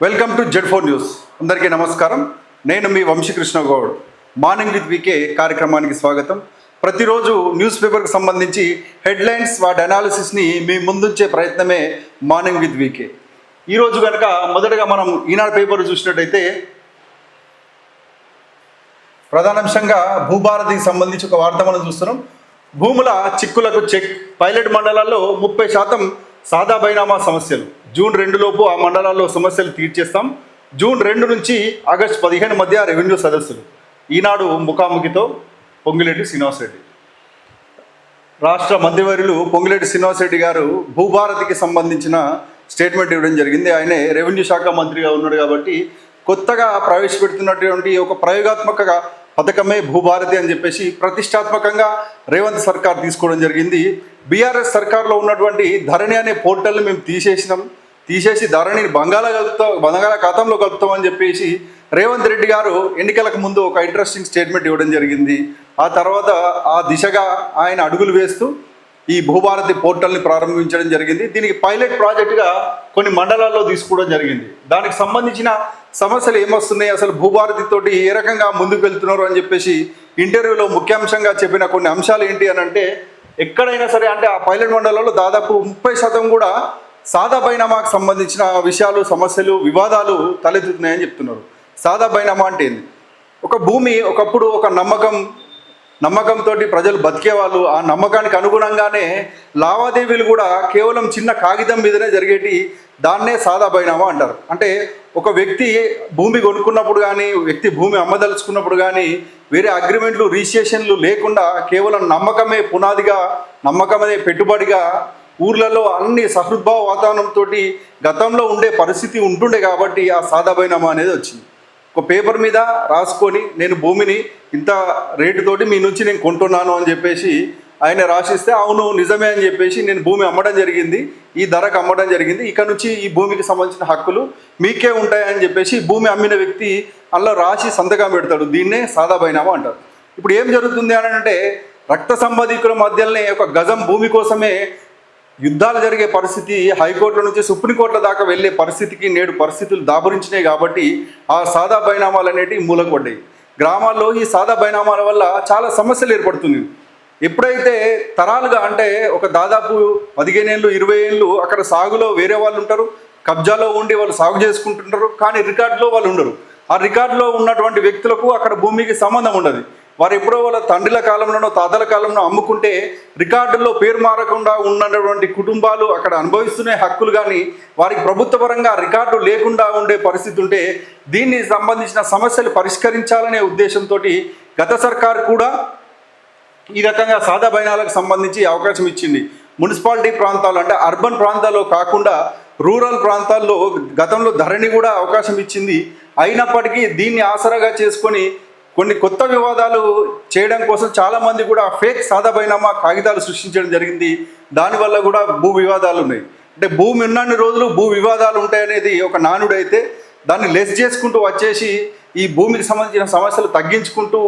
Welcome to Z four news. అందరికీ నమస్కారం. నేను మీ Vamshikrishna Goud. Morning with VK కార్యక్రమానికి స్వాగతం. ప్రతిరోజు న్యూస్ పేపర్కి సంబంధించి హెడ్లైన్స్ వాటి అనాలిసిస్ని మీ ముందుంచే ప్రయత్నమే మార్నింగ్ విత్ వీకే. ఈరోజు కనుక మొదటగా మనం ఈనాడు పేపర్ చూసినట్టయితే ప్రధానాంశంగా భూభారతికి సంబంధించి ఒక వార్త మనం చూస్తున్నాం. భూముల చిక్కులకు చెక్. పైలట్ మండలాల్లో 30% సాదా బైనామా సమస్యలు. జూన్ 2 లోపు ఆ మండలాల్లో సమస్యలు తీర్చేస్తాం. జూన్ 2 నుంచి ఆగస్టు 15 మధ్య రెవెన్యూ సదస్సులు. ఈనాడు ముఖాముఖితో పొంగిలేటి శ్రీనివాసరెడ్డి. రాష్ట్ర మంత్రివర్యులు పొంగిలేటి శ్రీనివాసరెడ్డి గారు భూభారతికి సంబంధించిన స్టేట్మెంట్ ఇవ్వడం జరిగింది. ఆయనే రెవెన్యూ శాఖ మంత్రిగా ఉన్నాడు కాబట్టి కొత్తగా ప్రవేశపెడుతున్నటువంటి ఒక ప్రయోగాత్మక పథకమే భూభారతి అని చెప్పేసి ప్రతిష్టాత్మకంగా రేవంత్ సర్కార్ తీసుకోవడం జరిగింది. బీఆర్ఎస్ సర్కార్లో ఉన్నటువంటి ధరణి అనే పోర్టల్ని మేము తీసేసి ధరణిని బంగాళాఖాతంలో కలుపుతామని చెప్పేసి రేవంత్ రెడ్డి గారు ఎన్నికలకు ముందు ఒక ఇంట్రెస్టింగ్ స్టేట్మెంట్ ఇవ్వడం జరిగింది. ఆ తర్వాత ఆ దిశగా ఆయన అడుగులు వేస్తూ ఈ భూభారతి పోర్టల్ని ప్రారంభించడం జరిగింది. దీనికి పైలట్ ప్రాజెక్టుగా కొన్ని మండలాల్లో తీసుకోవడం జరిగింది. దానికి సంబంధించిన సమస్యలు ఏమొస్తున్నాయి, అసలు భూభారతి తోటి ఏ రకంగా ముందుకు వెళ్తున్నారు అని చెప్పేసి ఇంటర్వ్యూలో ముఖ్యాంశంగా చెప్పిన కొన్ని అంశాలు ఏంటి అని అంటే, ఎక్కడైనా సరే అంటే ఆ పైలట్ మండలాల్లో దాదాపు 30% కూడా సాదా బైనామాకు సంబంధించిన విషయాలు, సమస్యలు, వివాదాలు తలెత్తుతున్నాయని చెప్తున్నారు. సాదా బైనామా అంటే ఏంది? ఒక భూమి ఒకప్పుడు ఒక నమ్మకంతో ప్రజలు బతికేవాళ్ళు. ఆ నమ్మకానికి అనుగుణంగానే లావాదేవీలు కూడా కేవలం చిన్న కాగితం మీదనే జరిగేటి. దాన్నే సాదా బైనామా అంటారు. అంటే ఒక వ్యక్తి భూమి కొనుక్కున్నప్పుడు కానీ, వ్యక్తి భూమి అమ్మదలుచుకున్నప్పుడు కానీ వేరే అగ్రిమెంట్లు, రిజిస్ట్రేషన్లు లేకుండా కేవలం నమ్మకమే పునాదిగా, నమ్మకమే పెట్టుబడిగా ఊర్లలో అన్ని సహృద్భావ వాతావరణంతో గతంలో ఉండే పరిస్థితి ఉంటుండే కాబట్టి ఆ సాదా బైనామా అనేది వచ్చింది. ఒక పేపర్ మీద రాసుకొని నేను భూమిని ఇంత రేటుతోటి మీ నుంచి నేను కొంటున్నాను అని చెప్పేసి ఆయన రాసిస్తే అవును నిజమే అని చెప్పేసి నేను భూమి అమ్మడం జరిగింది, ఈ ధరకు అమ్మడం జరిగింది, ఇక్కడ నుంచి ఈ భూమికి సంబంధించిన హక్కులు మీకే ఉంటాయని చెప్పేసి భూమి అమ్మిన వ్యక్తి అందులో రాసి సంతకం పెడతాడు. దీన్నే సాదా బైనామా అంటారు. ఇప్పుడు ఏం జరుగుతుంది అని అంటే, రక్త సంబంధికుల మధ్యలోనే ఒక గజం భూమి కోసమే యుద్ధాలు జరిగే పరిస్థితి, హైకోర్టుల నుంచి సుప్రీంకోర్టుల దాకా వెళ్ళే పరిస్థితికి నేడు పరిస్థితులు దాపురించినాయి. కాబట్టి ఆ సాదా బైనామాలు అనేటివి మూలకు పడ్డాయి. గ్రామాల్లో ఈ సాదా బైనామాల వల్ల చాలా సమస్యలు ఏర్పడుతుంది. ఎప్పుడైతే తరాలుగా అంటే ఒక దాదాపు 15 ఏళ్ళు 20 ఏళ్ళు అక్కడ సాగులో వేరే వాళ్ళు ఉంటారు, కబ్జాలో ఉండి వాళ్ళు సాగు చేసుకుంటుంటారు, కానీ రికార్డులో వాళ్ళు ఉండరు. ఆ రికార్డులో ఉన్నటువంటి వ్యక్తులకు అక్కడ భూమికి సంబంధం ఉండదు. వారు ఎప్పుడో వాళ్ళ తండ్రుల కాలంలోనో తాతల కాలంలో అమ్ముకుంటే రికార్డుల్లో పేరు మారకుండా ఉన్నటువంటి కుటుంబాలు అక్కడ అనుభవిస్తున్న హక్కులు కానీ వారికి ప్రభుత్వపరంగా రికార్డు లేకుండా ఉండే పరిస్థితి ఉంటే దీనికి సంబంధించిన సమస్యలు పరిష్కరించాలనే ఉద్దేశంతో గత సర్కారు కూడా ఈ రకంగా సాదా బైనాలకు సంబంధించి అవకాశం ఇచ్చింది. మున్సిపాలిటీ ప్రాంతాలు అంటే అర్బన్ ప్రాంతాల్లో కాకుండా రూరల్ ప్రాంతాల్లో గతంలో ధరణి కూడా అవకాశం ఇచ్చింది. అయినప్పటికీ దీన్ని ఆసరాగా చేసుకొని కొన్ని కొత్త వివాదాలు చేయడం కోసం చాలామంది కూడా ఫేక్ సాదా బైనామా కాగితాలు సృష్టించడం జరిగింది. దానివల్ల కూడా భూ వివాదాలు ఉన్నాయి. అంటే భూమి ఉన్నన్ని రోజులు భూ వివాదాలు ఉంటాయనేది ఒక నానుడైతే దాన్ని లెస్ చేసుకుంటూ వచ్చేసి ఈ భూమికి సంబంధించిన సమస్యలు తగ్గించుకుంటూ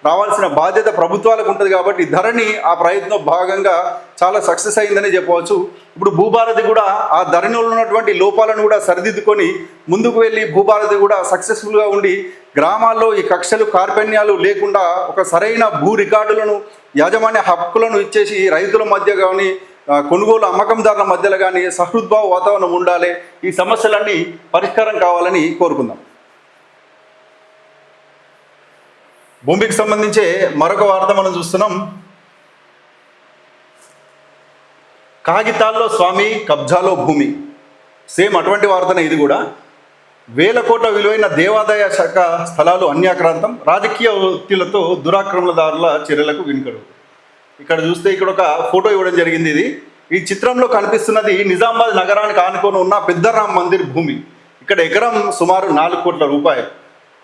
రావాల్సిన బాధ్యత ప్రభుత్వాలకు ఉంటుంది. కాబట్టి ధరణి ఆ ప్రయత్నం భాగంగా చాలా సక్సెస్ అయిందని చెప్పవచ్చు. ఇప్పుడు భూభారతి కూడా ఆ ధరణిలో ఉన్నటువంటి లోపాలను కూడా సరిదిద్దుకొని ముందుకు వెళ్ళి భూభారతి కూడా సక్సెస్ఫుల్గా ఉండి గ్రామాల్లో ఈ కక్షలు కార్పణ్యాలు లేకుండా ఒక సరైన భూ రికార్డులను, యాజమాన్య హక్కులను ఇచ్చేసి రైతుల మధ్య కానీ, కొనుగోలు అమ్మకందారుల మధ్యలో కానీ సహృద్భావ వాతావరణం ఉండాలి. ఈ సమస్యలన్నీ పరిష్కారం కావాలని కోరుకుందాం. భూమికి సంబంధించే మరొక వార్త మనం చూస్తున్నాం. కాగితాల్లో స్వామి, కబ్జాలో భూమి. సేమ్ అటువంటి వార్తనే ఇది కూడా. 1000 కోట్ల విలువైన దేవాదాయ శాఖ స్థలాలు అన్యాక్రాంతం. రాజకీయ వృత్తులతో దురాక్రమణదారుల చర్యలకు వెనుకడు. ఇక్కడ చూస్తే ఇక్కడ ఒక ఫోటో ఇవ్వడం జరిగింది. ఈ చిత్రంలో కనిపిస్తున్నది నిజామాబాద్ నగరానికి ఆనుకొని ఉన్న పెద్దరామ్ మందిర్ భూమి. ఇక్కడ ఎకరం సుమారు 4 కోట్ల రూపాయలు.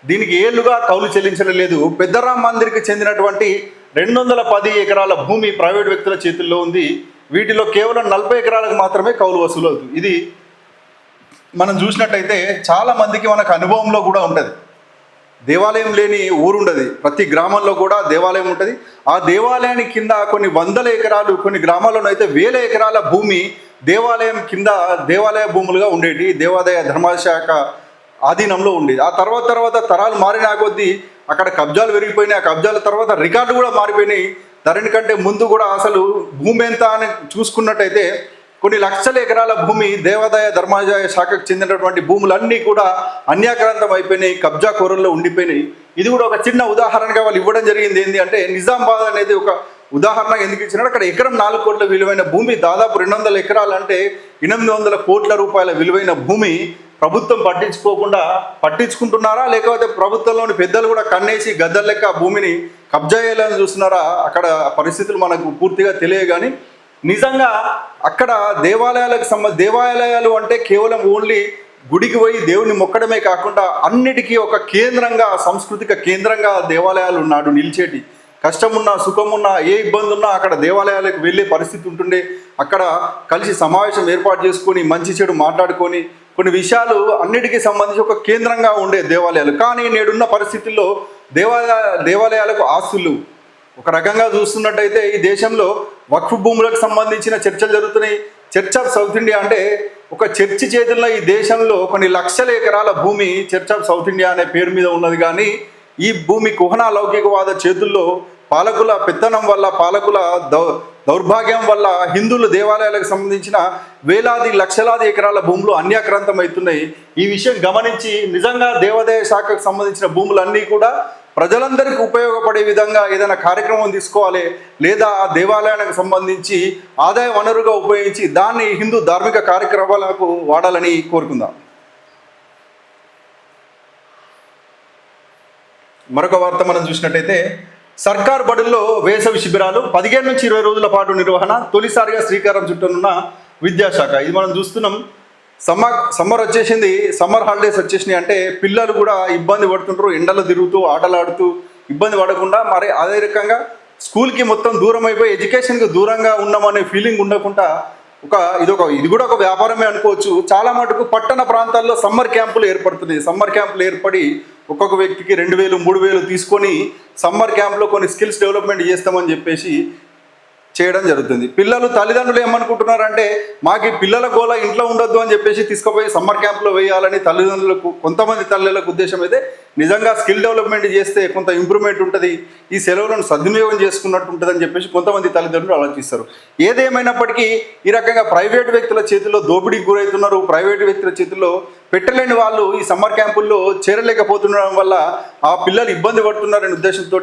దీనికి ఏళ్లుగా కౌలు చెల్లించడం లేదు. పెద్దరామ్ మందిర్కి చెందినటువంటి 210 ఎకరాల భూమి ప్రైవేట్ వ్యక్తుల చేతుల్లో ఉంది. వీటిలో కేవలం 40 ఎకరాలకు మాత్రమే కౌలు వసూలు అవుతుంది. ఇది మనం చూసినట్టయితే చాలా మందికి మనకు అనుభవంలో కూడా ఉంటుంది. దేవాలయం లేని ఊరు ఉండదు. ప్రతి గ్రామంలో కూడా దేవాలయం ఉంటుంది. ఆ దేవాలయానికి కింద కొన్ని 100 ఎకరాలు, కొన్ని గ్రామాల్లోనైతే 1000 ఎకరాల భూమి దేవాలయం కింద దేవాలయ భూములుగా ఉండేటి. దేవాదాయ ధర్మశాఖ ఆధీనంలో ఉండేది. ఆ తర్వాత తరాలు మారిన కొద్దీ అక్కడ కబ్జాలు పెరిగిపోయినాయి. ఆ కబ్జాల తర్వాత రికార్డు కూడా మారిపోయినాయి. ధరణి కంటే ముందు కూడా అసలు భూమి ఎంత అని చూసుకున్నట్టయితే కొన్ని లక్షల ఎకరాల భూమి దేవాదాయ ధర్మాదాయ శాఖకు చెందినటువంటి భూములన్నీ కూడా అన్యాక్రాంతం అయిపోయినాయి, కబ్జా కోరల్లో ఉండిపోయినాయి. ఇది కూడా ఒక చిన్న ఉదాహరణగా వాళ్ళు ఇవ్వడం జరిగింది. ఏంటి అంటే నిజామాబాద్ అనేది ఒక ఉదాహరణ ఎందుకు ఇచ్చినాడు, అక్కడ ఎకరం 4 కోట్ల విలువైన భూమి, దాదాపు 200 ఎకరాలు అంటే 800 కోట్ల రూపాయల విలువైన భూమి ప్రభుత్వం పట్టించుకుంటున్నారా, లేకపోతే ప్రభుత్వంలోని పెద్దలు కూడా కన్నేసి గద్దల లెక్క భూమిని కబ్జా చేయాలని చూస్తున్నారా, అక్కడ పరిస్థితులు మనకు పూర్తిగా తెలియదు. కానీ నిజంగా అక్కడ దేవాలయాలు అంటే కేవలం ఓన్లీ గుడికి పోయి దేవుని మొక్కడమే కాకుండా అన్నిటికీ ఒక కేంద్రంగా, సాంస్కృతిక కేంద్రంగా దేవాలయాలు ఉన్నాడు నిలిచేటి. కష్టమున్నా సుఖమున్నా ఏ ఇబ్బంది ఉన్నా అక్కడ దేవాలయాలకు వెళ్ళే పరిస్థితి ఉంటుండే. అక్కడ కలిసి సమావేశం ఏర్పాటు చేసుకొని మంచి చెడు మాట్లాడుకొని కొన్ని విషయాలు అన్నిటికీ సంబంధించి ఒక కేంద్రంగా ఉండే దేవాలయాలు. కానీ నేడున్న పరిస్థితుల్లో దేవాలయాలకు ఆస్తులు ఒక రకంగా చూస్తున్నట్టయితే ఈ దేశంలో వక్ఫ్ భూములకు సంబంధించిన చర్చలు జరుగుతున్నాయి. చర్చ్ ఆఫ్ సౌత్ ఇండియా అంటే ఒక చర్చి చేతుల్లో ఈ దేశంలో కొన్ని లక్షల ఎకరాల భూమి చర్చ్ ఆఫ్ సౌత్ ఇండియా అనే పేరు మీద ఉన్నది. కానీ ఈ భూమి కుహనా లౌకికవాద చేతుల్లో పాలకుల పెత్తనం వల్ల, పాలకుల దౌర్భాగ్యం వల్ల హిందువుల దేవాలయాలకు సంబంధించిన వేలాది లక్షలాది ఎకరాల భూములు అన్యాక్రాంతం అవుతున్నాయి. ఈ విషయం గమనించి నిజంగా దేవాదాయ శాఖకు సంబంధించిన భూములన్నీ కూడా ప్రజలందరికీ ఉపయోగపడే విధంగా ఏదైనా కార్యక్రమం తీసుకోవాలి, లేదా ఆ దేవాలయానికి సంబంధించి ఆదాయ వనరుగా ఉపయోగించి దాన్ని హిందూ ధార్మిక కార్యక్రమాలకు వాడాలని కోరుకుందాం. మరొక వార్త మనం చూసినట్టయితే సర్కార్ బడుల్లో వేసవి శిబిరాలు 15 నుంచి 20 రోజుల పాటు నిర్వహణ తొలిసారిగా శ్రీకారం చుట్టనున్న విద్యాశాఖ. ఇది మనం చూస్తున్నాం. సమ్మర్ వచ్చేసింది, సమ్మర్ హాలిడేస్ వచ్చేసినాయి అంటే పిల్లలు కూడా ఇబ్బంది పడుతుంటారు, ఎండలో తిరుగుతూ ఆటలాడుతూ ఇబ్బంది పడకుండా. మరి అదే రకంగా స్కూల్కి మొత్తం దూరం అయిపోయి ఎడ్యుకేషన్కి దూరంగా ఉన్నామనే ఫీలింగ్ ఉండకుండా ఇది కూడా ఒక వ్యాపారమే అనుకోవచ్చు. చాలా మటుకు పట్టణ ప్రాంతాల్లో సమ్మర్ క్యాంపులు ఏర్పడుతున్నాయి. సమ్మర్ క్యాంపులు ఏర్పడి ఒక్కొక్క వ్యక్తికి 2000, 3000 తీసుకొని సమ్మర్ క్యాంప్లో కొన్ని స్కిల్స్ డెవలప్మెంట్ చేస్తామని చెప్పేసి చేయడం జరుగుతుంది. పిల్లలు తల్లిదండ్రులు ఏమనుకుంటున్నారంటే మాకు పిల్లల గోల ఇంట్లో ఉండొద్దు అని చెప్పేసి తీసుకుపోయి సమ్మర్ క్యాంప్లో వేయాలని తల్లిదండ్రులకు, కొంతమంది తల్లులకు ఉద్దేశం అయితే నిజంగా స్కిల్ డెవలప్మెంట్ చేస్తే కొంత ఇంప్రూవ్మెంట్ ఉంటుంది, ఈ సెలవులను సద్వినియోగం చేసుకున్నట్టు ఉంటుందని చెప్పేసి కొంతమంది తల్లిదండ్రులు ఆలోచిస్తారు. ఏదేమైనప్పటికీ ఈ రకంగా ప్రైవేట్ వ్యక్తుల చేతుల్లో దోపిడీకి గురవుతున్నారు. ప్రైవేట్ వ్యక్తుల చేతుల్లో పెట్టలేని వాళ్ళు ఈ సమ్మర్ క్యాంపుల్లో చేరలేకపోతుండడం వల్ల ఆ పిల్లలు ఇబ్బంది పడుతున్నారనే ఉద్దేశంతో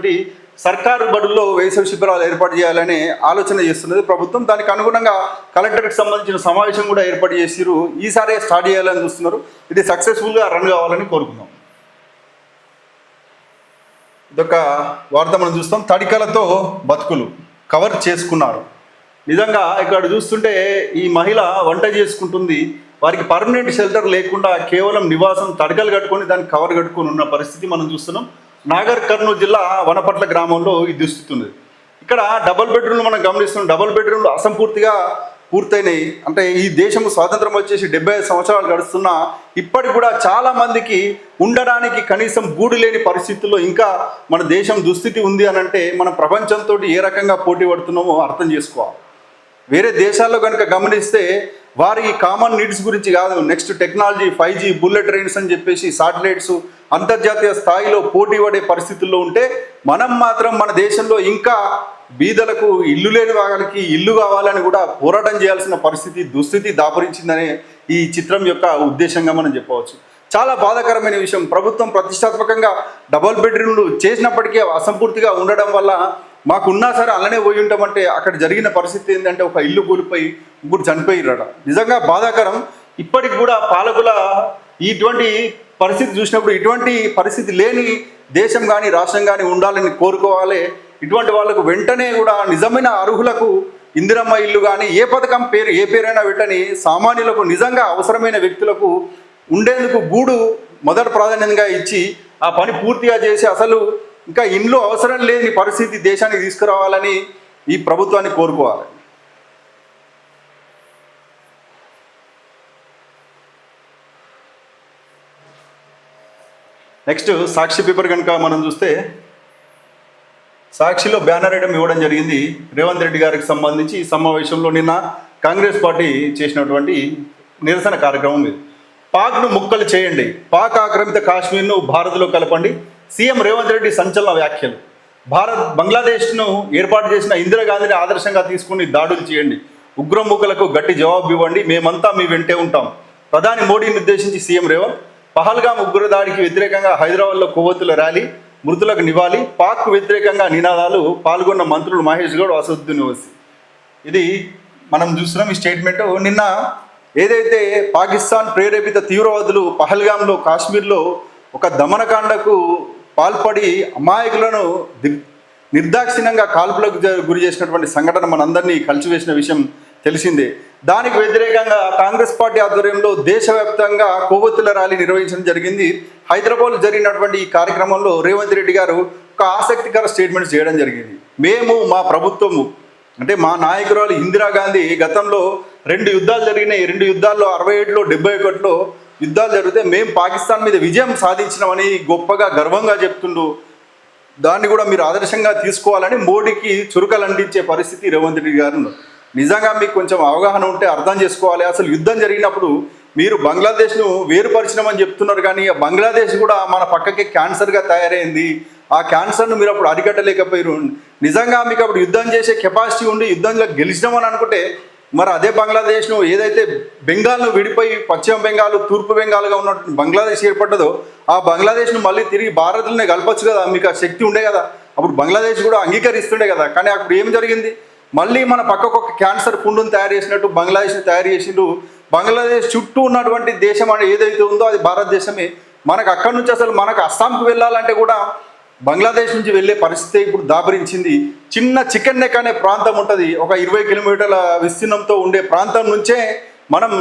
సర్కారు బడుల్లో వేసవి శిబిరాలు ఏర్పాటు చేయాలని ఆలోచన చేస్తున్నది ప్రభుత్వం. దానికి అనుగుణంగా కలెక్టర్కి సంబంధించిన సమావేశం కూడా ఏర్పాటు చేసిరు. ఈసారి స్టార్ట్ చేయాలని చూస్తున్నారు. ఇది సక్సెస్ఫుల్గా రన్ కావాలని కోరుకుందాం. ఇదొక వార్త మనం చూస్తాం. తడికలతో బతుకులు కవర్ చేసుకున్నారు. నిజంగా ఇక్కడ చూస్తుంటే ఈ మహిళ వంట చేసుకుంటుంది. వారికి పర్మనెంట్ షెల్టర్ లేకుండా కేవలం నివాసం తడికలు కట్టుకొని దానికి కవర్ కట్టుకొని ఉన్న పరిస్థితి మనం చూస్తున్నాం. నాగర్ కర్నూలు జిల్లా వనపట్ల గ్రామంలో ఈ దుస్థితి ఉంది. ఇక్కడ డబుల్ బెడ్రూమ్లు మనం గమనిస్తున్నాం. డబుల్ బెడ్రూమ్లు అసంపూర్తిగా పూర్తయినాయి. అంటే ఈ దేశం స్వాతంత్రం వచ్చేసి 75 సంవత్సరాలు గడుస్తున్నా ఇప్పటికి కూడా చాలా మందికి ఉండడానికి కనీసం గూడు లేని పరిస్థితుల్లో ఇంకా మన దేశం దుస్థితి ఉంది అని అంటే మనం ప్రపంచంతో ఏ రకంగా పోటీ పడుతున్నామో అర్థం చేసుకోవాలి. వేరే దేశాల్లో కనుక గమనిస్తే వారి కామన్ నీడ్స్ గురించి కాదు, next technology 5G, bullet trains అని చెప్పేసి శాటిలైట్స్ అంతర్జాతీయ స్థాయిలో పోటీ పడే పరిస్థితుల్లో ఉంటే మనం మాత్రం మన దేశంలో ఇంకా బీదలకు, ఇల్లు లేని వాళ్ళకి ఇల్లు కావాలని కూడా పోరాటం చేయాల్సిన దుస్థితి దాపురించిందనే ఈ చిత్రం యొక్క ఉద్దేశంగా మనం చెప్పవచ్చు. చాలా బాధాకరమైన విషయం. ప్రభుత్వం ప్రతిష్టాత్మకంగా డబుల్ బెడ్రూమ్లు చేసినప్పటికీ అసంపూర్తిగా ఉండడం వల్ల మాకున్నా సరే అలానే పోయి ఉంటామంటే అక్కడ జరిగిన పరిస్థితి ఏంటంటే ఒక ఇల్లు కూలిపోయి 3 చనిపోయిరట. నిజంగా బాధాకరం. ఇప్పటికి కూడా పాలకుల ఇటువంటి పరిస్థితి చూసినప్పుడు ఇటువంటి పరిస్థితి లేని దేశం కానీ రాష్ట్రం కానీ ఉండాలని కోరుకోవాలి. ఇటువంటి వాళ్ళకు వెంటనే కూడా నిజమైన అర్హులకు ఇందిరమ్మ ఇల్లు కానీ ఏ పథకం పేరు ఏ పేరైనా పెట్టని సామాన్యులకు నిజంగా అవసరమైన వ్యక్తులకు ఉండేందుకు గూడు మొదటి ప్రాధాన్యంగా ఇచ్చి ఆ పని పూర్తిగా చేసి అసలు ఇంకా ఇండ్లు అవసరం లేని పరిస్థితి దేశానికి తీసుకురావాలని ఈ ప్రభుత్వాన్ని కోరుకోవాలి. నెక్స్ట్ సాక్షి పేపర్ కనుక మనం చూస్తే సాక్షిలో బ్యానర్ ఐటమ్ ఇవ్వడం జరిగింది. రేవంత్ రెడ్డి గారికి సంబంధించి ఈ సమావేశంలో నిన్న కాంగ్రెస్ పార్టీ చేసినటువంటి నిరసన కార్యక్రమం ఇది. పాక్ను ముక్కలు చేయండి, పాక్ ఆక్రమిత కాశ్మీర్ను భారత్లో కలపండి. సీఎం రేవంత్ రెడ్డి సంచలన వ్యాఖ్యలు. బంగ్లాదేశ్ను ఏర్పాటు చేసిన ఇందిరాగాంధీని ఆదర్శంగా తీసుకుని దాడులు చేయండి, ఉగ్రముఖులకు గట్టి జవాబు ఇవ్వండి, మేమంతా మీ వెంటే ఉంటాం. ప్రధాని మోడీని ఉద్దేశించి సీఎం రేవంత్. పహల్గామ్ ఉగ్రదాడికి వ్యతిరేకంగా హైదరాబాద్లో కొవ్వొత్తుల ర్యాలీ, మృతులకు నివాళి, పాక్కు వ్యతిరేకంగా నినాదాలు. పాల్గొన్న మంత్రులు మహేష్ గౌడ్, అసదుద్దీన్ ఓవైసీ. ఇది మనం చూస్తున్నాం. ఈ స్టేట్మెంట్ నిన్న ఏదైతే పాకిస్తాన్ ప్రేరేపిత తీవ్రవాదులు పహల్గామ్లో కాశ్మీర్లో ఒక దమనకాండకు పాల్పడి అమాయకులను నిర్దాక్షిణ్యంగా కాల్పులకు గురి చేసినటువంటి సంఘటన మనందరినీ కలిసివేసిన విషయం తెలిసిందే. దానికి వ్యతిరేకంగా కాంగ్రెస్ పార్టీ ఆధ్వర్యంలో దేశవ్యాప్తంగా కొవ్వొత్తుల ర్యాలీ నిర్వహించడం జరిగింది. హైదరాబాద్లో జరిగినటువంటి ఈ కార్యక్రమంలో రేవంత్ రెడ్డి గారు ఒక ఆసక్తికర స్టేట్మెంట్ చేయడం జరిగింది. మేము, మా ప్రభుత్వము అంటే మా నాయకురాలు ఇందిరాగాంధీ గతంలో 2 యుద్ధాలు జరిగినాయి. 2 యుద్ధాల్లో 67లో 71లో యుద్ధాలు జరిగితే మేము పాకిస్తాన్ మీద విజయం సాధించినామని గొప్పగా గర్వంగా చెప్తుండు. దాన్ని కూడా మీరు ఆదర్శంగా తీసుకోవాలని మోడీకి చురుకలు అందించే పరిస్థితి రేవంత్ రెడ్డి గారు. నిజంగా మీకు కొంచెం అవగాహన ఉంటే అర్థం చేసుకోవాలి. అసలు యుద్ధం జరిగినప్పుడు మీరు బంగ్లాదేశ్ను వేరుపరిచినామని చెప్తున్నారు, కానీ బంగ్లాదేశ్ కూడా మన పక్కకి క్యాన్సర్గా తయారైంది. ఆ క్యాన్సర్ను మీరు అప్పుడు అరికట్టలేకపోయారు. నిజంగా మీకు అప్పుడు యుద్ధం చేసే కెపాసిటీ ఉండి యుద్ధంలో గెలిచినామని అనుకుంటే మరి అదే బంగ్లాదేశ్ను ఏదైతే బెంగాల్ను విడిపోయి పశ్చిమ బెంగాల్, తూర్పు బెంగాల్గా ఉన్నటువంటి బంగ్లాదేశ్ ఏర్పడ్డదో ఆ బంగ్లాదేశ్ను మళ్ళీ తిరిగి భారత్లోనే కలపచ్చు కదా. మీకు ఆ శక్తి ఉండే కదా, అప్పుడు బంగ్లాదేశ్ కూడా అంగీకరిస్తుండే కదా. కానీ అప్పుడు ఏం జరిగింది? మళ్ళీ మన పక్కకు ఒక క్యాన్సర్ పుండును తయారు చేసినట్టు బంగ్లాదేశ్ని తయారు చేసిండు. బంగ్లాదేశ్ చుట్టూ ఉన్నటువంటి దేశం అనేది ఏదైతే ఉందో అది భారతదేశమే. మనకు అక్కడి నుంచి అసలు మనకు అస్సాంకు వెళ్ళాలంటే కూడా బంగ్లాదేశ్ నుంచి వెళ్ళే పరిస్థితి ఇప్పుడు దాపరించింది. చిన్న చికెన్ నెక్ అనే ప్రాంతం ఉంటుంది, ఒక 20 కిలోమీటర్ల విస్తీర్ణంతో ఉండే ప్రాంతం నుంచే మనం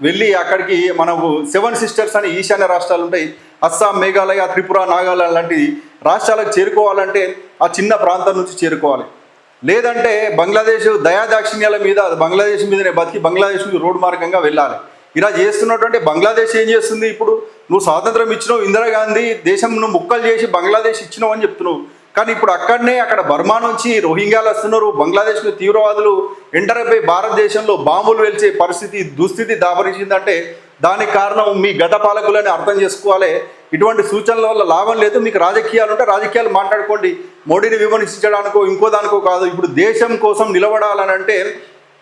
వెళ్ళి అక్కడికి మనకు 7 సిస్టర్స్ అని ఈశాన్య రాష్ట్రాలు ఉంటాయి. అస్సాం, మేఘాలయ, త్రిపుర, నాగాలాండ్ లాంటి రాష్ట్రాలకు చేరుకోవాలంటే ఆ చిన్న ప్రాంతం నుంచి చేరుకోవాలి. లేదంటే బంగ్లాదేశ్ దయాదాక్షిణ్యాల మీద బంగ్లాదేశ్ మీదనే బతికి బంగ్లాదేశ్ నుంచి రోడ్డు మార్గంగా వెళ్ళాలి. ఇలా చేస్తున్నటువంటి బంగ్లాదేశ్ ఏం చేస్తుంది? ఇప్పుడు నువ్వు స్వాతంత్రం ఇచ్చినావు, ఇందిరాగాంధీ దేశం నువ్వు ముక్కలు చేసి బంగ్లాదేశ్ ఇచ్చినావు అని చెప్తున్నావు. కానీ ఇప్పుడు అక్కడ బర్మా నుంచి రోహింగ్యాలు వస్తున్నారు. బంగ్లాదేశ్లో తీవ్రవాదులు ఎంటర్ అయిపోయి భారతదేశంలో బాంబులు వెలిచే పరిస్థితి, దుస్థితి దాపరించిందంటే దానికి కారణం మీ గత పాలకులని అర్థం చేసుకోవాలి. ఇటువంటి సూచనల వల్ల లాభం లేదు. మీకు రాజకీయాలు ఉంటే రాజకీయాలు మాట్లాడుకోండి, మోడీని విమర్శించడానికో ఇంకో దానికో కాదు. ఇప్పుడు దేశం కోసం నిలబడాలని అంటే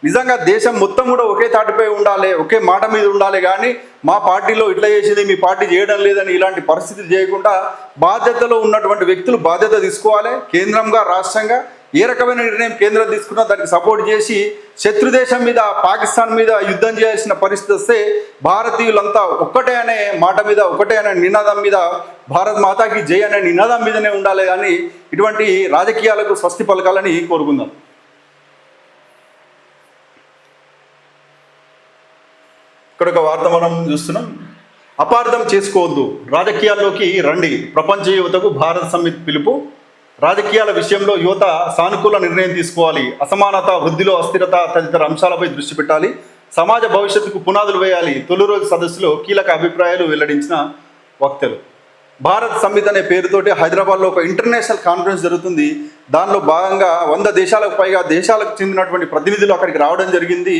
నిజంగా దేశం మొత్తం కూడా ఒకే తాటిపై ఉండాలి, ఒకే మాట మీద ఉండాలి. కానీ మా పార్టీలో ఇట్లా చేసింది, మీ పార్టీ చేయడం లేదని ఇలాంటి పరిస్థితులు చేయకుండా బాధ్యతలో ఉన్నటువంటి వ్యక్తులు బాధ్యత తీసుకోవాలి. కేంద్రంగా, రాష్ట్రంగా ఏ రకమైన నిర్ణయం కేంద్రం తీసుకున్నా దానికి సపోర్ట్ చేసి శత్రుదేశం మీద, పాకిస్తాన్ మీద యుద్ధం చేయాల్సిన పరిస్థితి వస్తే భారతీయులంతా ఒక్కటే అనే మాట మీద, ఒకటే అనే నినాదం మీద, భారత్ మాతాకి జై అనే నినాదం మీదనే ఉండాలి. కానీ ఇటువంటి రాజకీయాలకు స్వస్తి పలకాలని కోరుకుందాం. ఇక్కడ ఒక వార్త మనం చూస్తున్నాం. అపార్థం చేసుకోవద్దు, రాజకీయాల్లోకి రండి, ప్రపంచ యువతకు భారత సమ్మిట్ పిలుపు. రాజకీయాల విషయంలో యువత సానుకూల నిర్ణయం తీసుకోవాలి. అసమానత, వృద్ధిలో అస్థిరత తదితర అంశాలపై దృష్టి పెట్టాలి. సమాజ భవిష్యత్తుకు పునాదులు వేయాలి. తొలి రోజు సదస్సులో కీలక అభిప్రాయాలు వెల్లడించిన వక్తలు. భారత్ సమ్మిట్ అనే పేరుతోటి హైదరాబాద్లో ఒక ఇంటర్నేషనల్ కాన్ఫరెన్స్ జరుగుతుంది. దానిలో భాగంగా 100 దేశాలకు పైగా దేశాలకు చెందినటువంటి ప్రతినిధులు అక్కడికి రావడం జరిగింది.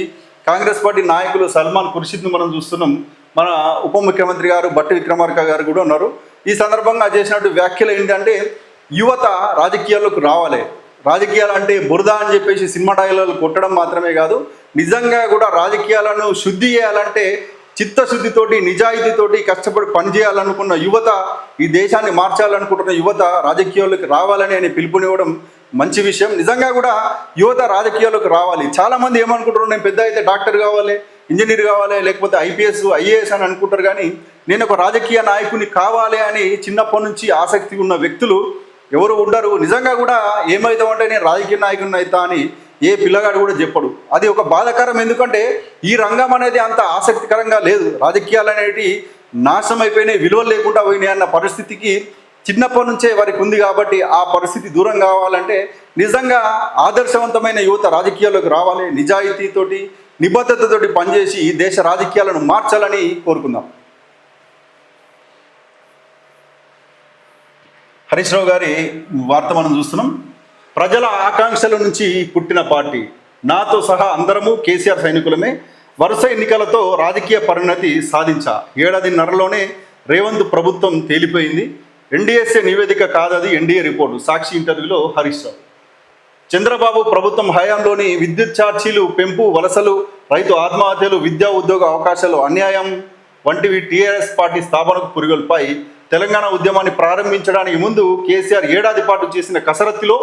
కాంగ్రెస్ పార్టీ నాయకులు సల్మాన్ ఖుర్షిద్ను మనం చూస్తున్నాం. మన ఉప ముఖ్యమంత్రి గారు బట్టి విక్రమార్క గారు కూడా ఉన్నారు. ఈ సందర్భంగా చేసినట్టు వ్యాఖ్యలు ఏంటంటే యువత రాజకీయాల్లోకి రావాలి. రాజకీయాలు అంటే బురద అని చెప్పేసి సినిమా డైలాగులు కొట్టడం మాత్రమే కాదు, నిజంగా కూడా రాజకీయాలను శుద్ధి చేయాలంటే చిత్తశుద్ధితోటి, నిజాయితీతోటి కష్టపడి పనిచేయాలనుకున్న యువత, ఈ దేశాన్ని మార్చాలనుకుంటున్న యువత రాజకీయాల్లోకి రావాలని ఆయన పిలుపునివ్వడం మంచి విషయం. నిజంగా కూడా యువత రాజకీయాల్లోకి రావాలి. చాలామంది ఏమనుకుంటారు, నేను పెద్ద అయితే డాక్టర్ కావాలి, ఇంజనీర్ కావాలి, లేకపోతే ఐపీఎస్, ఐఏఎస్ అని అనుకుంటారు. కానీ నేను ఒక రాజకీయ నాయకుని కావాలి అని చిన్నప్పటి నుంచి ఆసక్తి ఉన్న వ్యక్తులు ఎవరు ఉండరు. నిజంగా కూడా ఏమవుతామంటే నేను రాజకీయ నాయకుని అవుతా అని ఏ పిల్లగాడు కూడా చెప్పడు. అది ఒక బాధాకరం. ఎందుకంటే ఈ రంగం అనేది అంత ఆసక్తికరంగా లేదు. రాజకీయాలు అనేవి నాశనం అయిపోయినాయి, విలువలు లేకుండా పోయినాయి అన్న పరిస్థితికి చిన్నప్పటి నుంచే వారికి ఉంది. కాబట్టి ఆ పరిస్థితి దూరం కావాలంటే నిజంగా ఆదర్శవంతమైన యువత రాజకీయాల్లోకి రావాలి. నిజాయితీతోటి, నిబద్ధతతోటి పనిచేసి ఈ దేశ రాజకీయాలను మార్చాలని కోరుకుందాం. హరీష్ రావు గారి వార్త మనం చూస్తున్నాం. ప్రజల ఆకాంక్షల నుంచి పుట్టిన పార్టీ, నాతో సహా అందరము కేసీఆర్ సైనికులమే. వరుస ఎన్నికలతో రాజకీయ పరిణతి సాధించా. ఏడాదిన్నరలోనే రేవంత్ ప్రభుత్వం తేలిపోయింది. ఎన్డీఎస్ఏ నివేదిక కాదది ఎన్డీఏ రిపోర్టు. సాక్షి ఇంటర్వ్యూలో హరీష్ రావు. చంద్రబాబు ప్రభుత్వం హయాంలోని విద్యుత్ ఛార్జీలు పెంపు, వలసలు, రైతు ఆత్మహత్యలు, విద్యా ఉద్యోగ అవకాశాలు అన్యాయం వంటివి టీఆర్ఎస్ పార్టీ స్థాపనకు పురిగొల్పాయి. తెలంగాణ ఉద్యమాన్ని ప్రారంభించడానికి ముందు కేసీఆర్ ఏడాది పాటు చేసిన కసరత్తులో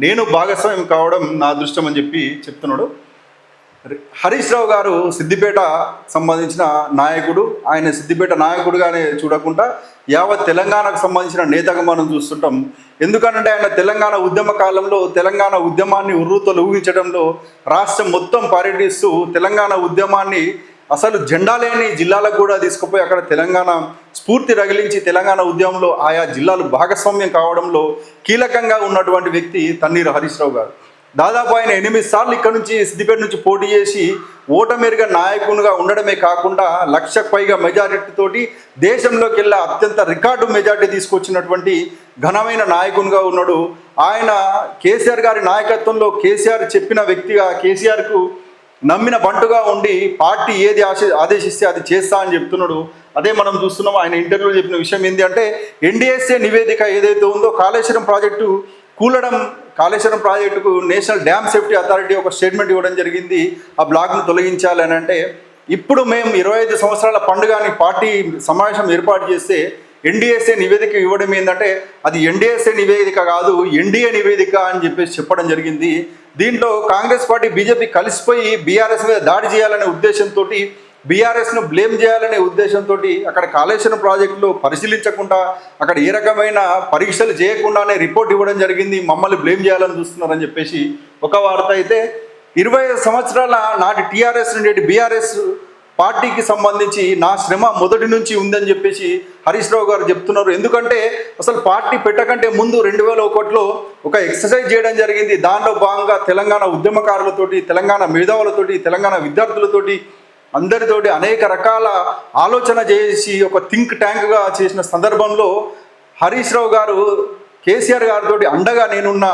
నేను భాగస్వామ్యం కావడం నా అదృష్టం అని చెప్తున్నాడు. హరీష్ రావు గారు సిద్దిపేట సంబంధించిన నాయకుడు. ఆయన సిద్దిపేట నాయకుడుగానే చూడకుండా యావత్ తెలంగాణకు సంబంధించిన నేతగా మనం చూస్తుంటాం. ఎందుకంటే ఆయన తెలంగాణ ఉద్యమ కాలంలో తెలంగాణ ఉద్యమాన్ని ఉర్రూతలు ఊహించడంలో రాష్ట్రం మొత్తం పర్యటిస్తూ తెలంగాణ ఉద్యమాన్ని అసలు జెండా లేని జిల్లాలకు కూడా తీసుకుపోయి అక్కడ తెలంగాణ స్ఫూర్తి రగిలించి తెలంగాణ ఉద్యమంలో ఆయా జిల్లాలు భాగస్వామ్యం కావడంలో కీలకంగా ఉన్నటువంటి వ్యక్తి తన్నీరు హరీష్ రావు గారు. దాదాపు ఆయన 8 సార్లు ఇక్కడ నుంచి సిద్దిపేట నుంచి పోటీ చేసి ఓటమెరుగ నాయకునిగా ఉండడమే కాకుండా 1,00,000కు పైగా మెజారిటీతోటి దేశంలోకి వెళ్ళి అత్యంత రికార్డు మెజారిటీ తీసుకొచ్చినటువంటి ఘనమైన నాయకునిగా ఉన్నాడు. ఆయన కేసీఆర్ గారి నాయకత్వంలో కేసీఆర్ చెప్పిన వ్యక్తిగా, కేసీఆర్కు నమ్మిన బంటుగా ఉండి పార్టీ ఏది ఆదేశిస్తే అది చేస్తా అని చెప్తున్నాడు. అదే మనం చూస్తున్నాం. ఆయన ఇంటర్వ్యూలో చెప్పిన విషయం ఏంటి అంటే ఎన్డీఎస్ఏ నివేదిక ఏదైతే ఉందో కాళేశ్వరం ప్రాజెక్టు కూలడం, కాళేశ్వరం ప్రాజెక్టుకు నేషనల్ డ్యామ్ సేఫ్టీ అథారిటీ ఒక స్టేట్మెంట్ ఇవ్వడం జరిగింది, ఆ బ్లాక్ను తొలగించాలి అని. అంటే ఇప్పుడు మేము 25 సంవత్సరాల పండుగని పార్టీ సమావేశం ఏర్పాటు చేస్తే ఎన్డీఎస్ఏ నివేదిక ఇవ్వడం ఏంటంటే అది ఎన్డీఎస్ఏ నివేదిక కాదు ఎన్డీఏ నివేదిక అని చెప్పడం జరిగింది. దీంట్లో కాంగ్రెస్ పార్టీ బీజేపీ కలిసిపోయి బీఆర్ఎస్ మీద దాడి చేయాలనే ఉద్దేశంతో, బీఆర్ఎస్ను బ్లేమ్ చేయాలనే ఉద్దేశంతో అక్కడ కాళేశ్వరం ప్రాజెక్టులో పరిశీలించకుండా అక్కడ ఏ రకమైన పరీక్షలు చేయకుండానే రిపోర్ట్ ఇవ్వడం జరిగింది. మమ్మల్ని బ్లేమ్ చేయాలని చూస్తున్నారని చెప్పేసి ఒక వార్త అయితే, 25 సంవత్సరాల నాటి టీఆర్ఎస్ నుండి బీఆర్ఎస్ పార్టీకి సంబంధించి నా శ్రమ మొదటి నుంచి ఉందని చెప్పేసి హరీష్ రావు గారు చెప్తున్నారు. ఎందుకంటే అసలు పార్టీ పెట్టకంటే ముందు 2001లో ఒక ఎక్సర్సైజ్ చేయడం జరిగింది. దానిలో భాగంగా తెలంగాణ ఉద్యమకారులతోటి, తెలంగాణ మేధావులతోటి, తెలంగాణ విద్యార్థులతోటి అందరితోటి అనేక రకాల ఆలోచన చేసి ఒక థింక్ ట్యాంక్గా చేసిన సందర్భంలో హరీష్ రావు గారు కేసీఆర్ గారితో అండగా నేనున్న,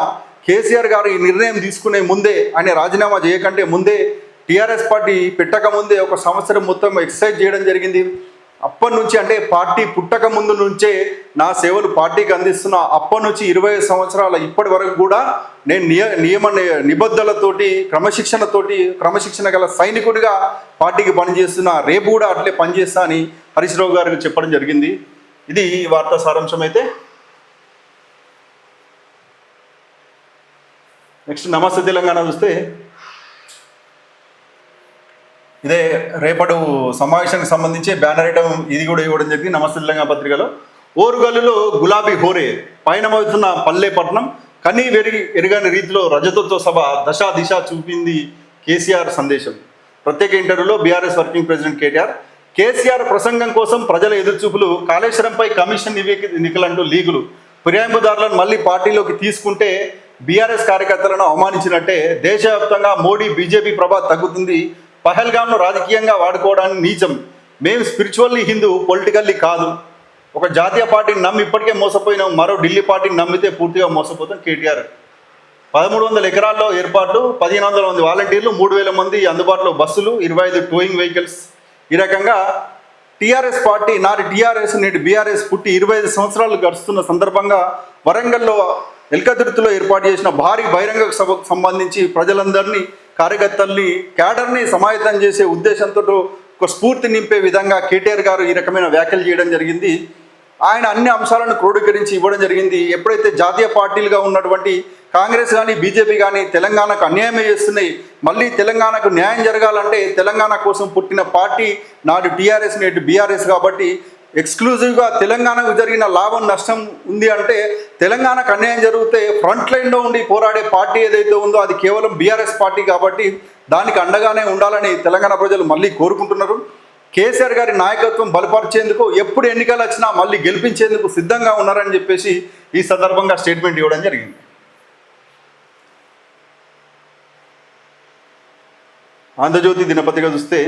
కేసీఆర్ గారు ఈ నిర్ణయం తీసుకునే ముందే, ఆయన రాజీనామా చేయకంటే ముందే, టీఆర్ఎస్ పార్టీ పెట్టక ముందే ఒక సంవత్సరం మొత్తం ఎక్సర్సైజ్ చేయడం జరిగింది. అప్పటి నుంచి అంటే పార్టీ పుట్టక ముందు నుంచే నా సేవలు పార్టీకి అందిస్తున్న. అప్పటి నుంచి 25 సంవత్సరాల ఇప్పటి వరకు కూడా నేను నియమ నిబద్ధలతోటి క్రమశిక్షణ గల సైనికుడిగా పార్టీకి పనిచేస్తున్నా. రేపు కూడా అట్లే పనిచేస్తా అని హరీష్ రావు గారికి చెప్పడం జరిగింది. ఇది ఈ వార్తా సారాంశం. అయితే నెక్స్ట్ నమస్తే తెలంగాణ చూస్తే ఇదే రేపటి సమావేశానికి సంబంధించి బ్యానర్ ఐటమ్ ఇది కూడా ఇవ్వడం జరిగింది. నమస్తే తెలంగాణ పత్రికలో ఓరుగల్లులో గులాబీ హోరే, పయనమవుతున్న పల్లెపట్నం, కనీ ఎరగని రీతిలో రజతోత్సవ సభ దశ దిశ చూపింది కేసీఆర్ సందేశం. ప్రత్యేక ఇంటర్వ్యూలో బీఆర్ఎస్ వర్కింగ్ ప్రెసిడెంట్ కేసీఆర్ ప్రసంగం కోసం ప్రజల ఎదురుచూపులు, కాళేశ్వరంపై కమిషన్ ఎన్నికలంటూ లీగులు, ఫిర్యాదుదారులను మళ్ళీ పార్టీలోకి తీసుకుంటే బీఆర్ఎస్ కార్యకర్తలను అవమానించినట్టే, దేశవ్యాప్తంగా మోడీ బీజేపీ ప్రభావం తగ్గుతుంది, పహల్గామ్ను రాజకీయంగా వాడుకోవడానికి నీచం, మేము స్పిరిచువల్లీ హిందూ, పొలిటికల్లీ కాదు, ఒక జాతీయ పార్టీని నమ్మి ఇప్పటికే మోసపోయినాం, మరో ఢిల్లీ పార్టీని నమ్మితే పూర్తిగా మోసపోతాం కేటీఆర్. 1300 ఎకరాల్లో ఏర్పాట్లు, 1500 మంది వాలంటీర్లు, 3000 మంది అందుబాటులో బస్సులు, 25 టోయింగ్ వెహికల్స్. ఈ రకంగా టీఆర్ఎస్ పార్టీ నాటి టీఆర్ఎస్ నేటి బీఆర్ఎస్ పుట్టి 25 సంవత్సరాలు గడుస్తున్న సందర్భంగా వరంగల్లో ఎల్కతుర్తిలో ఏర్పాటు చేసిన భారీ బహిరంగ సభకు సంబంధించి ప్రజలందరినీ, కార్యకర్తల్ని, క్యాడర్ని సమాయత్తం చేసే ఉద్దేశంతో ఒక స్ఫూర్తి నింపే విధంగా కేటీఆర్ గారు ఈ రకమైన వ్యాఖ్యలు చేయడం జరిగింది. ఆయన అన్ని అంశాలను క్రోడీకరించి ఇవ్వడం జరిగింది. ఎప్పుడైతే జాతీయ పార్టీలుగా ఉన్నటువంటి కాంగ్రెస్ కానీ బీజేపీ కానీ తెలంగాణకు అన్యాయమే చేస్తున్నాయి, మళ్ళీ తెలంగాణకు న్యాయం జరగాలంటే తెలంగాణ కోసం పుట్టిన పార్టీ నాడు టీఆర్ఎస్ నేటి బీఆర్ఎస్ కాబట్టి ఎక్స్క్లూజివ్గా తెలంగాణకు జరిగిన లాభం నష్టం ఉంది అంటే తెలంగాణకు అన్యాయం జరిగితే ఫ్రంట్ లైన్లో ఉండి పోరాడే పార్టీ ఏదైతే ఉందో అది కేవలం బీఆర్ఎస్ పార్టీ కాబట్టి దానికి అండగానే ఉండాలని తెలంగాణ ప్రజలు మళ్ళీ కోరుకుంటున్నారు. కేసీఆర్ గారి నాయకత్వం బలపరిచేందుకు ఎప్పుడు ఎన్నికలు వచ్చినా మళ్ళీ గెలిపించేందుకు సిద్ధంగా ఉన్నారని చెప్పేసి ఈ సందర్భంగా స్టేట్మెంట్ ఇవ్వడం జరిగింది. ఆంధ్రజ్యోతి దినపత్రిక చూస్తే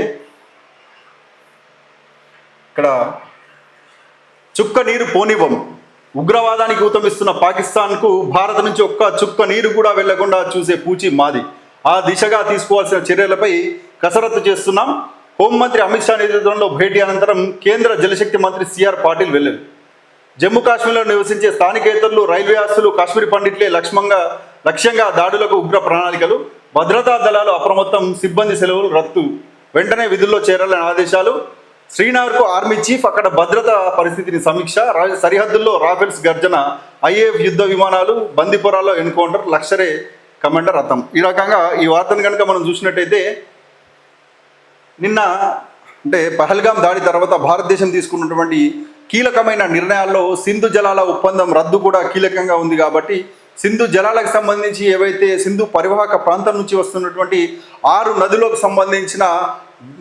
ఇక్కడ చుక్క నీరు పోనివ్వం, ఉగ్రవాదానికి ఊతమిస్తున్న పాకిస్తాన్కు భారత్ నుంచి ఒక్క చుక్క నీరు కూడా వెళ్లకుండా చూసే పూచి మాది, ఆ దిశగా తీసుకోవాల్సిన చర్యలపై కసరత్తు చేస్తున్నాం, హోంమంత్రి అమిత్ షా నేతృత్వంలో భేటీ అనంతరం కేంద్ర జలశక్తి మంత్రి సిఆర్ పాటిల్ వెళ్లారు. జమ్మూ కాశ్మీర్లో నివసించే స్థానికేతరులు, రైల్వే ఆస్తులు, కాశ్మీర్ పండిట్లే లక్ష్యంగా దాడులకు ఉగ్ర ప్రణాళికలు, భద్రతా దళాలు అప్రమత్తం, సిబ్బంది సెలవులు రద్దు, వెంటనే విధుల్లో చేరాలని ఆదేశాలు. శ్రీనగర్కు ఆర్మీ చీఫ్, అక్కడ భద్రతా పరిస్థితిని సమీక్ష, సరిహద్దుల్లో రాఫెల్స్ గర్జన, ఐఏఎఫ్ యుద్ధ విమానాలు, బందీపురాల్లో ఎన్కౌంటర్, లష్కరే కమాండర్ రథం. ఈ రకంగా ఈ వార్తను కనుక మనం చూసినట్టయితే నిన్న అంటే పహల్గాం దాడి తర్వాత భారతదేశం తీసుకున్నటువంటి కీలకమైన నిర్ణయాల్లో సింధు జలాల ఒప్పందం రద్దు కూడా కీలకంగా ఉంది. కాబట్టి సింధు జలాలకు సంబంధించి ఏవైతే సింధు పరివాహక ప్రాంతం నుంచి వస్తున్నటువంటి 6 నదులకు సంబంధించిన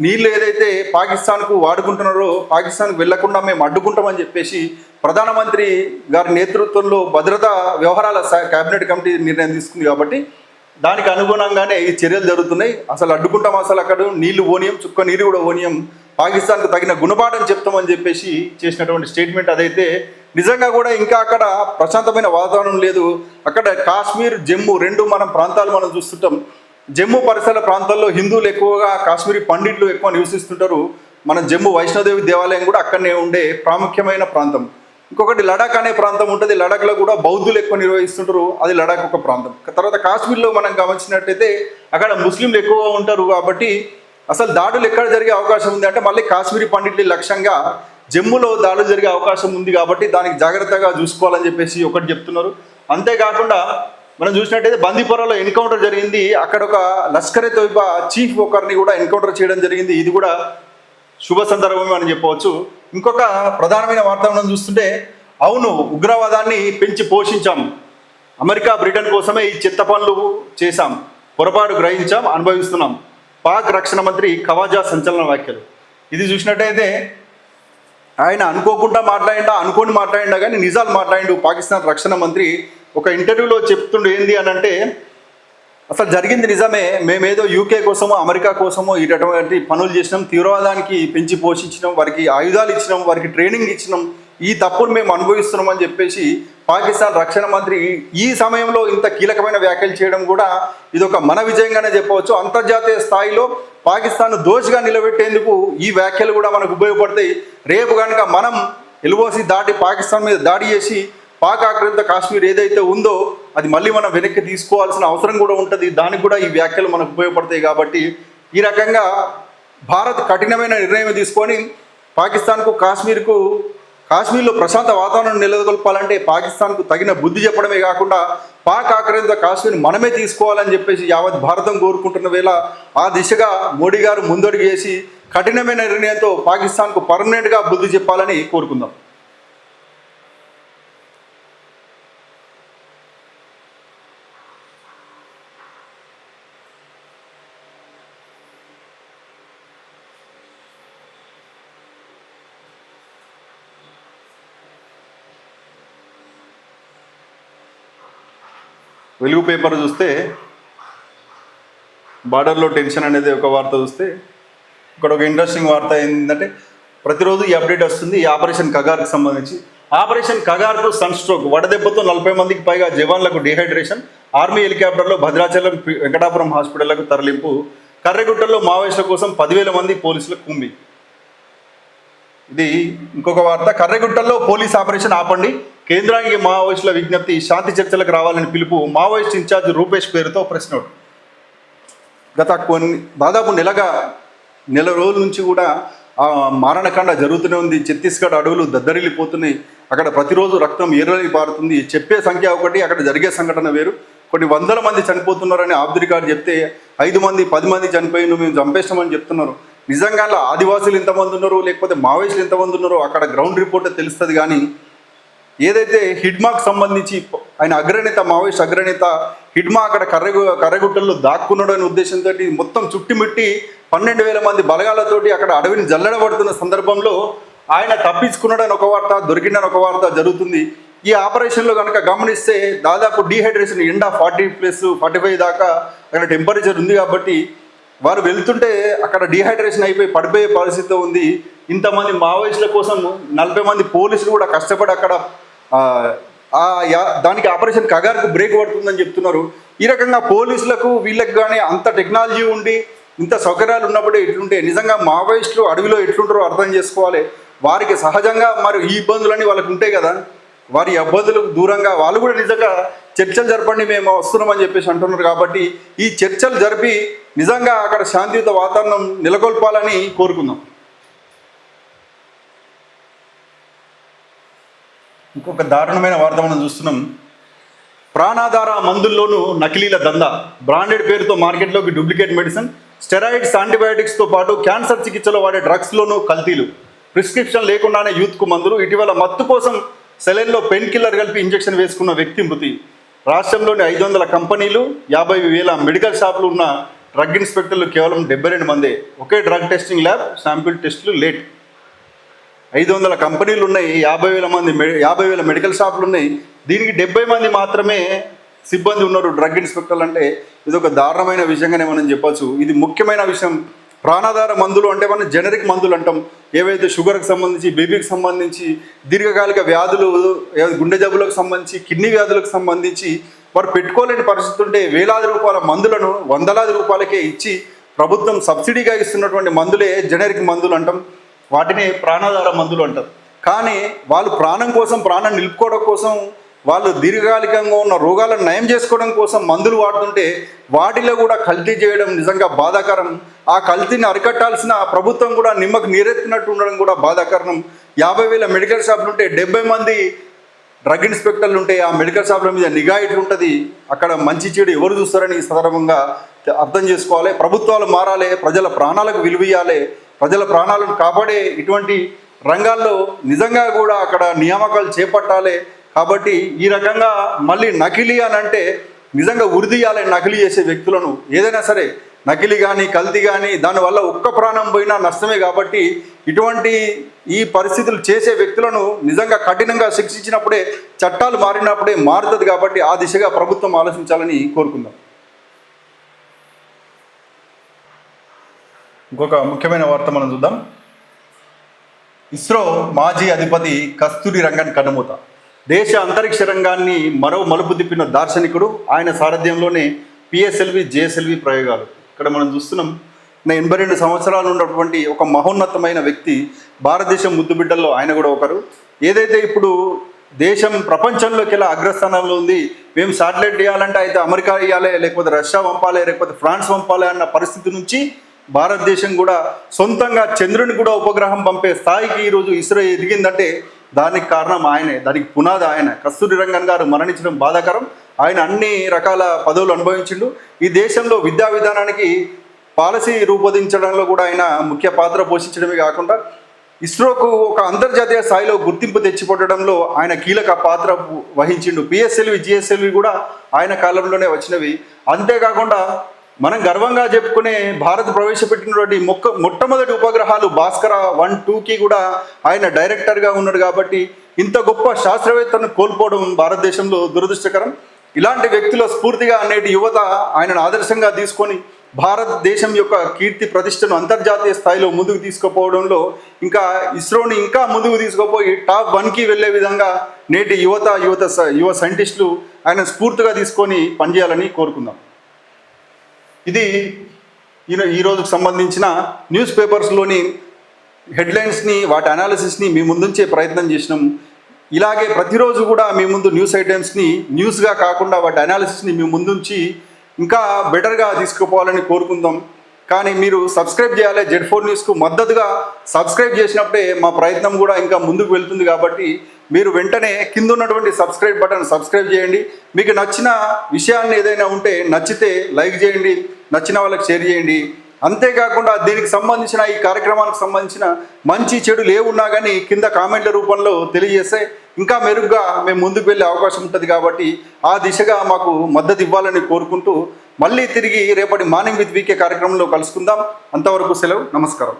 నీళ్ళు ఏదైతే పాకిస్తాన్కు వాడుకుంటున్నారో, పాకిస్తాన్కు వెళ్లకుండా మేము అడ్డుకుంటామని చెప్పేసి ప్రధానమంత్రి గారి నేతృత్వంలో భద్రతా వ్యవహారాల కేబినెట్ కమిటీ నిర్ణయం తీసుకుంది. కాబట్టి దానికి అనుగుణంగానే ఈ చర్యలు జరుగుతున్నాయి. అసలు అడ్డుకుంటాం, అసలు అక్కడ నీళ్లు ఓనియం, చుక్క నీరు కూడా ఓనియం, పాకిస్తాన్కు తగిన గుణపాఠం చెప్తామని చెప్పేసి చేసినటువంటి స్టేట్మెంట్ అదైతే నిజంగా కూడా ఇంకా అక్కడ ప్రశాంతమైన వాతావరణం లేదు. అక్కడ కాశ్మీర్, జమ్మూ రెండు ప్రాంతాలు మనం చూస్తుంటాం. జమ్మూ పరిసర ప్రాంతాల్లో హిందువులు ఎక్కువగా, కాశ్మీరీ పండిట్లు ఎక్కువ నివసిస్తుంటారు. మన జమ్మూ వైష్ణోదేవి దేవాలయం కూడా అక్కడనే ఉండే ప్రాముఖ్యమైన ప్రాంతం. ఇంకొకటి లడాక్ అనే ప్రాంతం ఉంటుంది. లడాక్లో కూడా బౌద్ధులు ఎక్కువ నిర్వహిస్తుంటారు. అది లడాక్ ఒక ప్రాంతం. తర్వాత కాశ్మీర్లో మనం గమనించినట్టయితే అక్కడ ముస్లింలు ఎక్కువగా ఉంటారు. కాబట్టి అసలు దాడులు ఎక్కడ జరిగే అవకాశం ఉంది అంటే మళ్ళీ కాశ్మీరీ పండిట్ల లక్ష్యంగా జమ్మూలో దాడులు జరిగే అవకాశం ఉంది. కాబట్టి దానికి జాగ్రత్తగా చూసుకోవాలని చెప్పేసి ఒకటి చెప్తున్నారు. అంతేకాకుండా మనం చూసినట్టయితే బందీపురాలో ఎన్కౌంటర్ జరిగింది. అక్కడ ఒక లష్కరే తోయిబా చీఫ్ ఒకరిని కూడా ఎన్కౌంటర్ చేయడం జరిగింది. ఇది కూడా శుభ సందర్భమే అని చెప్పవచ్చు. ఇంకొక ప్రధానమైన వార్త మనం చూస్తుంటే, అవును ఉగ్రవాదాన్ని పెంచి పోషించాం, అమెరికా బ్రిటన్ కోసమే ఈ చెత్త పనులు చేశాం, పొరపాటు గ్రహించాం, అనుభవిస్తున్నాం, పాక్ రక్షణ మంత్రి ఖవాజా సంచలన వ్యాఖ్యలు. ఇది చూసినట్టయితే ఆయన అనుకోకుండా అనుకోని మాట్లాడిండా కానీ నిజాలు మాట్లాడిండు. పాకిస్తాన్ రక్షణ మంత్రి ఒక ఇంటర్వ్యూలో చెప్తుండే ఏంది అని అంటే, అసలు జరిగింది నిజమే, మేమేదో యూకే కోసమో అమెరికా కోసమో ఇటువంటి పనులు చేసినాం, తీవ్రవాదానికి పెంచి పోషించినాం, వారికి ఆయుధాలు ఇచ్చినాం, వారికి ట్రైనింగ్ ఇచ్చినాం, ఈ తప్పును మేము అనుభవిస్తున్నాం అని చెప్పేసి పాకిస్తాన్ రక్షణ మంత్రి ఈ సమయంలో ఇంత కీలకమైన వ్యాఖ్యలు చేయడం కూడా ఇది ఒక మన విజయంగానే చెప్పవచ్చు. అంతర్జాతీయ స్థాయిలో పాకిస్తాన్ దోషిగా నిలబెట్టేందుకు ఈ వ్యాఖ్యలు కూడా మనకు ఉపయోగపడతాయి. రేపు కనుక మనం ఎల్ఓసి దాటి పాకిస్తాన్ మీద దాడి చేసి పాక్ ఆక్రమిత కాశ్మీర్ ఏదైతే ఉందో అది మళ్ళీ మనం వెనక్కి తీసుకోవాల్సిన అవసరం కూడా ఉంటుంది. దానికి కూడా ఈ వ్యాఖ్యలు మనకు ఉపయోగపడతాయి. కాబట్టి ఈ రకంగా భారత్ కఠినమైన నిర్ణయం తీసుకొని పాకిస్తాన్కు కాశ్మీర్లో ప్రశాంత వాతావరణం నెలకొల్పాలంటే పాకిస్తాన్కు తగిన బుద్ధి చెప్పడమే కాకుండా పాక్ ఆక్రమిత కాశ్మీర్ మనమే తీసుకోవాలని చెప్పేసి యావత్ భారతం కోరుకుంటున్న వేళ ఆ దిశగా మోడీ గారు ముందడుగు చేసి కఠినమైన నిర్ణయంతో పాకిస్తాన్కు పర్మనెంట్గా బుద్ధి చెప్పాలని కోరుకుందాం. వెలుగు పేపర్ చూస్తే బార్డర్లో టెన్షన్ అనేది ఒక వార్త చూస్తే ఇక్కడ ఒక ఇంట్రెస్టింగ్ వార్త ఏంటంటే ప్రతిరోజు ఈ అప్డేట్ వస్తుంది. ఈ ఆపరేషన్ కగార్కి సంబంధించి ఆపరేషన్ కగార్కు సన్ స్ట్రోక్, వడదెబ్బతో 40 మందికి పైగా జవాన్లకు డిహైడ్రేషన్, ఆర్మీ హెలికాప్టర్లో భద్రాచలం వెంకటాపురం హాస్పిటళ్లకు తరలింపు, కర్రెగుట్టలో మావోయిస్టుల కోసం 10,000 మంది పోలీసులకు కుంభి. ఇది ఇంకొక వార్త. కర్రెగుట్టల్లో పోలీస్ ఆపరేషన్ ఆపండి, కేంద్రానికి మావోయిస్టుల విజ్ఞప్తి, శాంతి చర్చలకు రావాలని పిలుపు, మావోయిస్ట్ ఇన్ఛార్జ్ రూపేష్ పేరుతో ప్రెస్ నోట్. గత దాదాపు నెల రోజుల నుంచి కూడా మారణకాండ జరుగుతూనే ఉంది. ఛత్తీస్గఢ్ అడవులు దద్దరిల్లిపోతున్నాయి. అక్కడ ప్రతిరోజు రక్తం ఏర్రలి పారుతుంది. చెప్పే సంఖ్య ఒకటి, అక్కడ జరిగే సంఘటన వేరు. కొన్ని వందల మంది చనిపోతున్నారని ఆబ్దురికార్డు చెప్తే 5 మంది 10 మంది చనిపోయిన మేము చంపేస్తామని చెప్తున్నారు. నిజంగా ఆదివాసులు ఎంతమంది ఉన్నారో లేకపోతే మావోయిస్టులు ఎంతమంది ఉన్నారో అక్కడ గ్రౌండ్ రిపోర్ట్ తెలుస్తుంది. కానీ ఏదైతే హిడ్మాకు సంబంధించి ఆయన మావోయిస్ట్ అగ్రనేత హిడ్మా అక్కడ కర్రెగుట్టల్లో దాక్కున్నాడు అనే ఉద్దేశంతో మొత్తం చుట్టుముట్టి 12,000 మంది బలగాలతోటి అక్కడ అడవిని జల్లడబడుతున్న సందర్భంలో ఆయన తప్పించుకున్నాడని ఒక వార్త, దొరికిండని ఒక వార్త జరుగుతుంది. ఈ ఆపరేషన్లో కనుక గమనిస్తే దాదాపు డీహైడ్రేషన్, ఎండ 40+45 దాకా అక్కడ టెంపరేచర్ ఉంది. కాబట్టి వారు వెళ్తుంటే అక్కడ డీహైడ్రేషన్ అయిపోయి పడిపోయే పరిస్థితి ఉంది. ఇంతమంది మావోయిస్టుల కోసం 40 మంది పోలీసులు కూడా కష్టపడి అక్కడ దానికి ఆపరేషన్ కగార్కు బ్రేక్ పడుతుందని చెప్తున్నారు. ఈ రకంగా పోలీసులకు వీళ్ళకి కానీ అంత టెక్నాలజీ ఉండి ఇంత సౌకర్యాలు ఉన్నప్పుడే ఇట్లుంటే నిజంగా మావోయిస్టులు అడవిలో ఎట్లుంటారో అర్థం చేసుకోవాలి. వారికి సహజంగా మరి ఈ ఇబ్బందులన్నీ వాళ్ళకు ఉంటాయి కదా, వారి ఇబ్బందులకు దూరంగా వాళ్ళు కూడా నిజంగా చర్చలు జరపండి మేము వస్తున్నామని చెప్పేసి అంటున్నారు. కాబట్టి ఈ చర్చలు జరిపి నిజంగా అక్కడ శాంతియుత వాతావరణం నెలకొల్పాలని కోరుకుందాం. ఇంకొక దారుణమైన వార్త మనం చూస్తున్నాం. ప్రాణాధార మందుల్లోనూ నకిలీల దందా. బ్రాండెడ్ పేరుతో మార్కెట్లోకి డూప్లికేట్ మెడిసిన్, స్టెరాయిడ్స్, యాంటీబయాటిక్స్తో పాటు క్యాన్సర్ చికిత్సలో వాడే డ్రగ్స్లోనూ కల్తీలు. ప్రిస్క్రిప్షన్ లేకుండానే యూత్కు మందులు. ఇటీవల మత్తు కోసం సెలైన్లో పెయిన్ కిల్లర్ కలిపి ఇంజెక్షన్ వేసుకున్న వ్యక్తి మృతి. రాష్ట్రంలోని 500 కంపెనీలు, 50,000 మెడికల్ షాపులు ఉన్న డ్రగ్ ఇన్స్పెక్టర్లు కేవలం 72 మందే. ఒకే డ్రగ్ టెస్టింగ్ ల్యాబ్, శాంపిల్ టెస్టులు లేట్. 500 కంపెనీలు ఉన్నాయి, 50,000 మెడికల్ షాపులు ఉన్నాయి. దీనికి 70 మంది మాత్రమే సిబ్బంది ఉన్నారు డ్రగ్ ఇన్స్పెక్టర్లు. అంటే ఇది ఒక దారుణమైన విషయంగానే మనం చెప్పచ్చు. ఇది ముఖ్యమైన విషయం. ప్రాణాధార మందులు అంటే మనం జనరిక్ మందులు అంటాం. ఏవైతే షుగర్కి సంబంధించి, బీపీకి సంబంధించి, దీర్ఘకాలిక వ్యాధులు, గుండె జబ్బులకు సంబంధించి, కిడ్నీ వ్యాధులకు సంబంధించి వారు పెట్టుకోలేని పరిస్థితి ఉంటే వేలాది రూపాయల మందులను వందలాది రూపాయలకే ఇచ్చి ప్రభుత్వం సబ్సిడీగా ఇస్తున్నటువంటి మందులే జనరిక్ మందులు అంటాం. వాటిని ప్రాణాధార మందులు అంటారు. కానీ వాళ్ళు ప్రాణం కోసం, ప్రాణం నిలుపుకోవడం కోసం, వాళ్ళు దీర్ఘకాలికంగా ఉన్న రోగాలను నయం చేసుకోవడం కోసం మందులు వాడుతుంటే వాటిలో కూడా కల్తీ చేయడం నిజంగా బాధాకరం. ఆ కల్తీని అరికట్టాల్సిన ప్రభుత్వం కూడా నిమ్మకు నీరెత్తినట్టు ఉండడం కూడా బాధాకరం. 50,000 మెడికల్ షాపులు ఉంటే 70 మంది డ్రగ్ ఇన్స్పెక్టర్లు ఉంటే ఆ మెడికల్ షాపుల మీద నిఘా ఎట్లుంటుంది? అక్కడ మంచి చెడు ఎవరు చూస్తారని ఈ సందర్భంగా అర్థం చేసుకోవాలి. ప్రభుత్వాలు మారాలి, ప్రజల ప్రాణాలకు విలువయ్యాలి, ప్రజల ప్రాణాలను కాపాడే ఇటువంటి రంగాల్లో నిజంగా కూడా అక్కడ నియామకాలు చేపట్టాలి. కాబట్టి ఈ రకంగా మళ్ళీ నకిలీ అని అంటే నిజంగా ఉరిదీయాలి. నకిలీ చేసే వ్యక్తులను ఏదైనా సరే, నకిలీ కానీ కల్తీ కానీ, దానివల్ల ఒక్క ప్రాణం పోయినా నష్టమే. కాబట్టి ఇటువంటి ఈ పరిస్థితులు చేసే వ్యక్తులను నిజంగా కఠినంగా శిక్షించినప్పుడే, చట్టాలు మారినప్పుడే మారుతుంది. కాబట్టి ఆ దిశగా ప్రభుత్వం ఆలోచించాలని కోరుకుందాం. ఇంకొక ముఖ్యమైన వార్త మనం చూద్దాం. ఇస్రో మాజీ అధిపతి కస్తూరి రంగన్ కన్నుమూత. దేశ అంతరిక్ష రంగాన్ని మరో మలుపు తిప్పిన దార్శనికుడు. ఆయన సారథ్యంలోనే పిఎస్ఎల్వి, జేఎస్ఎల్వి ప్రయోగాలు. ఇక్కడ మనం చూస్తున్నాం. 82 సంవత్సరాలు ఉన్నటువంటి ఒక మహోన్నతమైన వ్యక్తి, భారతదేశం ముద్దుబిడ్డల్లో ఆయన కూడా ఒకరు. ఏదైతే ఇప్పుడు దేశం ప్రపంచంలోకి ఎలా అగ్రస్థానంలో ఉంది, మేము శాటిలైట్ ఇవ్వాలంటే అయితే అమెరికా ఇవ్వాలి, లేకపోతే రష్యా పంపాలి, లేకపోతే ఫ్రాన్స్ పంపాలి అన్న పరిస్థితి నుంచి భారతదేశం కూడా సొంతంగా చంద్రుని కూడా ఉపగ్రహం పంపే స్థాయికి ఈరోజు ఇస్రో ఎదిగిందంటే దానికి కారణం ఆయనే, దానికి పునాది ఆయన. కస్తూరి రంగన్ గారు మరణించడం బాధాకరం. ఆయన అన్ని రకాల పదవులు అనుభవించిండు. ఈ దేశంలో విద్యా విధానానికి పాలసీ రూపొందించడంలో కూడా ఆయన ముఖ్య పాత్ర పోషించడమే కాకుండా ఇస్రోకు ఒక అంతర్జాతీయ స్థాయిలో గుర్తింపు తెచ్చిపెట్టడంలో ఆయన కీలక పాత్ర వహించిండు. పిఎస్ఎల్వి, జిఎస్ఎల్వి కూడా ఆయన కాలంలోనే వచ్చినవి. అంతేకాకుండా మనం గర్వంగా చెప్పుకునే భారత్ ప్రవేశపెట్టినటువంటి మొట్టమొదటి ఉపగ్రహాలు భాస్కర 1, 2కి కూడా ఆయన డైరెక్టర్గా ఉన్నాడు. కాబట్టి ఇంత గొప్ప శాస్త్రవేత్తను కోల్పోవడం భారతదేశంలో దురదృష్టకరం. ఇలాంటి వ్యక్తుల స్ఫూర్తిగా నేటి యువత ఆయనను ఆదర్శంగా తీసుకొని భారతదేశం యొక్క కీర్తి ప్రతిష్టను అంతర్జాతీయ స్థాయిలో ముందుకు తీసుకుపోవడంలో, ఇంకా ఇస్రోని ఇంకా ముందుకు తీసుకుపోయి టాప్ 1కి వెళ్ళే విధంగా నేటి యువ సైంటిస్టులు ఆయన స్ఫూర్తిగా తీసుకొని పనిచేయాలని కోరుకుందాం. ఇది ఈ రోజుకు సంబంధించిన న్యూస్ పేపర్స్లోని హెడ్లైన్స్ని, వాటి అనాలిసిస్ని మీ ముందుంచే ప్రయత్నం చేసినాం. ఇలాగే ప్రతిరోజు కూడా మీ ముందు న్యూస్ ఐటమ్స్ని న్యూస్గా కాకుండా వాటి అనాలిసిస్ని మీ ముందుంచి ఇంకా బెటర్గా తీసుకుపోవాలని కోరుకుందాం. కానీ మీరు సబ్స్క్రైబ్ చేయాలి. Z4 న్యూస్కు మద్దతుగా సబ్స్క్రైబ్ చేసినప్పుడే మా ప్రయత్నం కూడా ఇంకా ముందుకు వెళ్తుంది. కాబట్టి మీరు వెంటనే కింద ఉన్నటువంటి సబ్స్క్రైబ్ బటన్ సబ్స్క్రైబ్ చేయండి. మీకు నచ్చిన విషయాన్ని ఏదైనా ఉంటే నచ్చితే లైక్ చేయండి, నచ్చిన వాళ్ళకి షేర్ చేయండి. అంతేకాకుండా దీనికి సంబంధించిన, ఈ కార్యక్రమానికి సంబంధించిన మంచి చెడులు ఏమున్నా కానీ కింద కామెంట్ల రూపంలో తెలియజేస్తే ఇంకా మెరుగ్గా మేము ముందుకు వెళ్ళే అవకాశం ఉంటుంది. కాబట్టి ఆ దిశగా మాకు మద్దతు ఇవ్వాలని కోరుకుంటూ మళ్ళీ తిరిగి రేపటి మార్నింగ్ విత్ వీకే కార్యక్రమంలో కలుసుకుందాం. అంతవరకు సెలవు. నమస్కారం.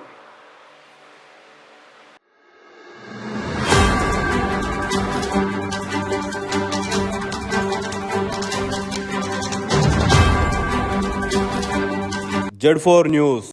Z4 News.